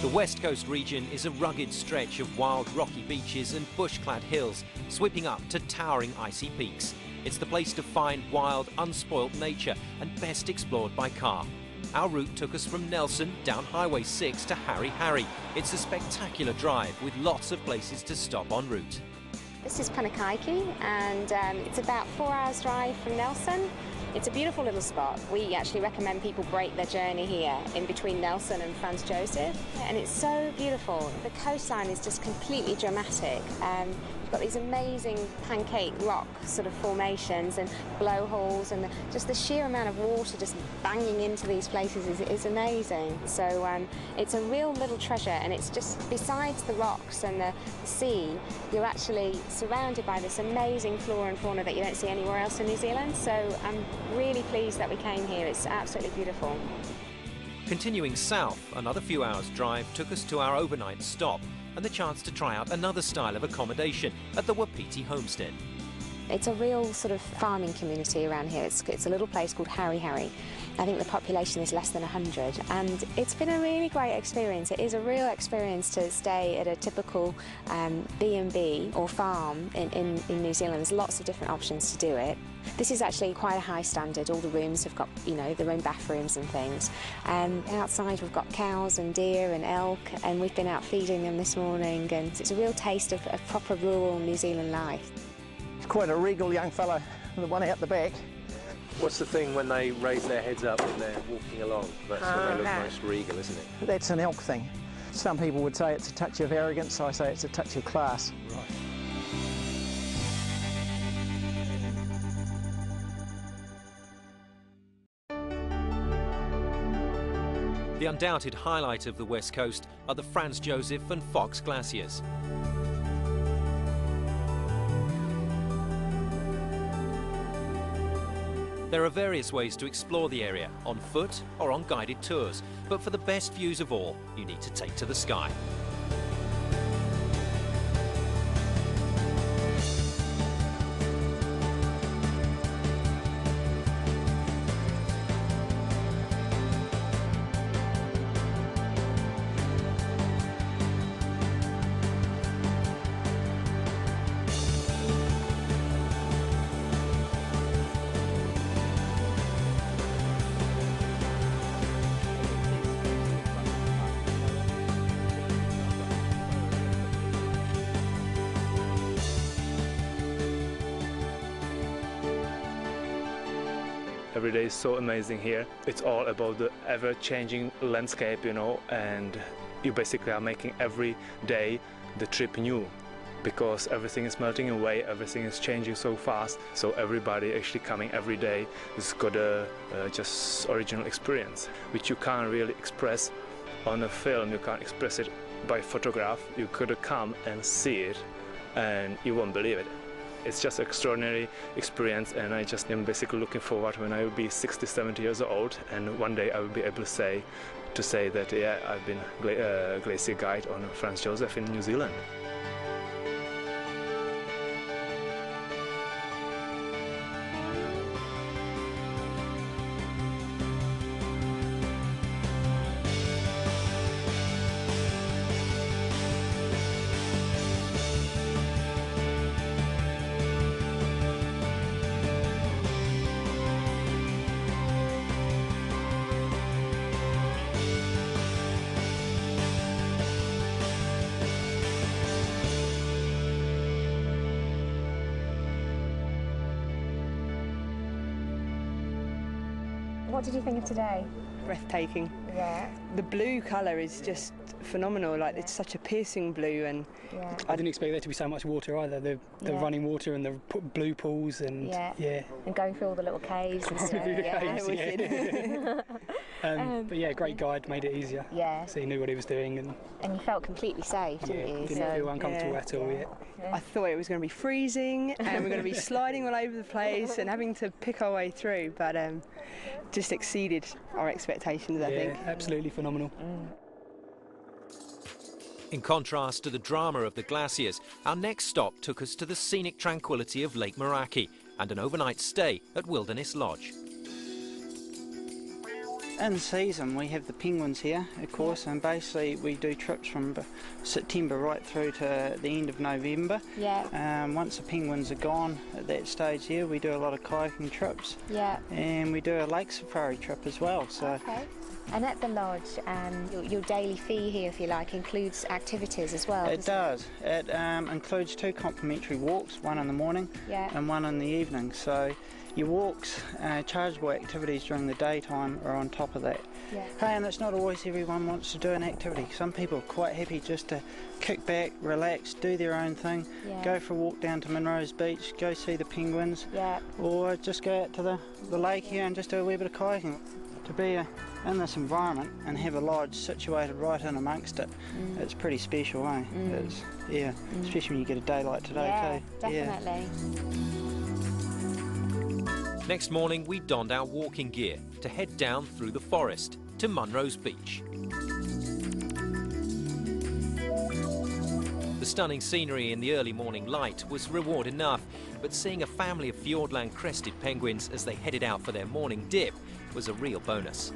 The West Coast region is a rugged stretch of wild rocky beaches and bush-clad hills, sweeping up to towering icy peaks. It's the place to find wild, unspoilt nature and best explored by car. Our route took us from Nelson down Highway 6 to Harry Harry. It's a spectacular drive with lots of places to stop en route. This is Punakaiki, and it's about 4 hours drive from Nelson. It's a beautiful little spot. We actually recommend people break their journey here in between Nelson and Franz Josef, and it's so beautiful. The coastline is just completely dramatic. You've got these amazing pancake rock sort of formations and blowholes, and just the sheer amount of water just banging into these places is amazing. So it's a real little treasure, and it's just besides the rocks and the sea, you're actually surrounded by this amazing flora and fauna that you don't see anywhere else in New Zealand. So I'm really pleased that we came here. It's absolutely beautiful. Continuing south, another few hours drive took us to our overnight stop and the chance to try out another style of accommodation at the Wapiti Homestead. It's a real sort of farming community around here. It's a little place called Harry Harry. I think the population is less than 100, and it's been a really great experience. It is a real experience to stay at a typical B&B or farm in New Zealand. There's lots of different options to do it. This is actually quite a high standard. All the rooms have got, you know, their own bathrooms and things. Outside we've got cows and deer and elk, and we've been out feeding them this morning, and it's a real taste of proper rural New Zealand life. It's quite a regal young fellow, the one out the back. What's the thing when they raise their heads up when they're walking along? That's when they look most regal, isn't it? That's an elk thing. Some people would say it's a touch of arrogance, I say it's a touch of class. Right. The undoubted highlight of the West Coast are the Franz Josef and Fox glaciers. There are various ways to explore the area, on foot or on guided tours, but for the best views of all, you need to take to the sky. Every day is so amazing here. It's all about the ever-changing landscape, you know, and you basically are making every day the trip new, because everything is melting away, everything is changing so fast, so everybody actually coming every day has got a just original experience, which you can't really express on a film, you can't express it by photograph. You could come and see it and you won't believe it. It's just an extraordinary experience, and I just am basically looking forward when I will be 60, 70 years old, and one day I will be able to say that, yeah, I've been a glacier guide on Franz Josef in New Zealand. What did you think of today? Breathtaking. Yeah. The blue colour is just phenomenal. Like, it's such a piercing blue, and Yeah. I didn't expect there to be so much water either. The running water and the blue pools, and yeah. And going through all the little caves and stuff. Through the Yeah. caves, but yeah, great guide, made it easier. Yeah. So he knew what he was doing, And you felt completely safe, didn't you? didn't feel uncomfortable at all yet. I thought it was going to be freezing and we're going to be sliding all over the place and having to pick our way through, but just exceeded our expectations, I think. Yeah, absolutely phenomenal. In contrast to the drama of the glaciers, our next stop took us to the scenic tranquility of Lake Meraki and an overnight stay at Wilderness Lodge. In season we have the penguins here, of course, and basically we do trips from September right through to the end of November. Yeah. Once the penguins are gone at that stage here, we do a lot of kayaking trips. Yeah. And we do a lake safari trip as well. So. Okay. And at the lodge, your daily fee here, if you like, includes activities as well. It does. It includes 2 complimentary walks, one in the morning and one in the evening. So your walks, chargeable activities during the daytime are on top of that. Yeah. Hey, and it's not always everyone wants to do an activity. Some people are quite happy just to kick back, relax, do their own thing, go for a walk down to Munros Beach, go see the penguins, or just go out to the lake here and just do a wee bit of kayaking. To be in this environment and have a lodge situated right in amongst it, it's pretty special, eh? It's, especially when you get a day like today too. Definitely. Next morning, we donned our walking gear to head down through the forest to Munros Beach. The stunning scenery in the early morning light was reward enough, but seeing a family of Fiordland crested penguins as they headed out for their morning dip was a real bonus.